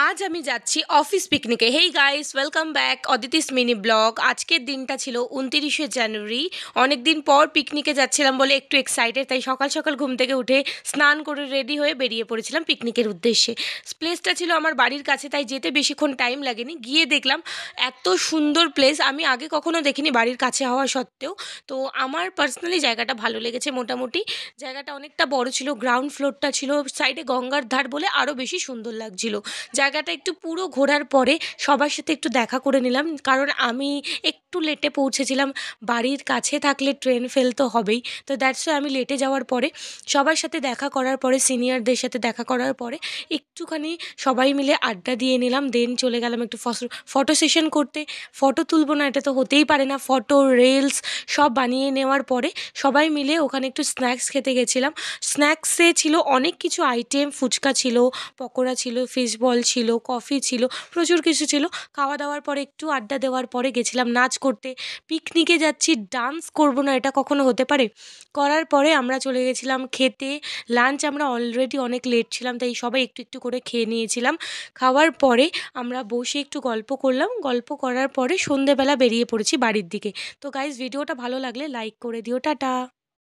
আজ আমি যাচ্ছি অফিস পিকনিকে। Hey guys, welcome back Aditi's mini blog. আজকের দিনটা ছিল 29শে জানুয়ারি। অনেক দিন পর পিকনিকে যাচ্ছিলাম বলে একটু এক্সাইটেড, তাই সকাল সকাল ঘুম থেকে উঠে স্নান করে রেডি হয়ে বেরিয়ে পড়েছিলাম পিকনিকের উদ্দেশ্যে। প্লেসটা ছিল আমার বাড়ির কাছে, তাই যেতে বেশিক্ষণ টাইম লাগেনি। গিয়ে দেখলাম এত সুন্দর প্লেস, আমি আগে কখনো দেখিনি বাড়ির কাছে হওয়া সত্ত্বেও। তো আমার পার্সোনালি জায়গাটা ভালো লেগেছে মোটামুটি। জায়গাটা অনেকটা বড় ছিল, গ্রাউন্ড ফ্লোরটা ছিল, সাইডে গঙ্গার ধার বলে আরও বেশি সুন্দর লাগছিল। জায়গাটা একটু পুরো ঘোরার পরে সবার সাথে একটু দেখা করে নিলাম, কারণ আমি একটু লেটে পৌঁছেছিলাম। বাড়ির কাছে থাকলে ট্রেন ফেল তো হবেই, তো দ্যাটস ওয়াই আমি লেটে যাওয়ার পরে সবার সাথে দেখা করার পরে, সিনিয়রদের সাথে দেখা করার পরে একটুখানি সবাই মিলে আড্ডা দিয়ে নিলাম। দেন চলে গেলাম একটু ফটো সেশন করতে। ফটো তুলবো না এটা তো হতেই পারে না, ফটো রিলস সব বানিয়ে নেওয়ার পরে সবাই মিলে ওখানে একটু স্ন্যাক্স খেতে গেছিলাম। স্ন্যাক্সে ছিল অনেক কিছু আইটেম, ফুচকা ছিল, পকোড়া ছিল, ফিশ বল ছিল, কফি ছিল, প্রচুর কিছু ছিল। খাওয়া দাওয়ার পরে একটু আড্ডা দেওয়ার পরে গেছিলাম নাচ করতে। পিকনিকে যাচ্ছি, ডান্স করব না এটা কখনো হতে পারে? করার পরে আমরা চলে গেছিলাম খেতে। লাঞ্চ আমরা অলরেডি অনেক লেট ছিলাম, তাই সবাই একটু একটু করে খেয়ে নিয়েছিলাম। খাওয়ার পরে আমরা বসে একটু গল্প করলাম। গল্প করার পরে সন্ধেবেলা বেরিয়ে পড়েছি বাড়ির দিকে। তো গাইজ, ভিডিওটা ভালো লাগলে লাইক করে দিও। টাটা।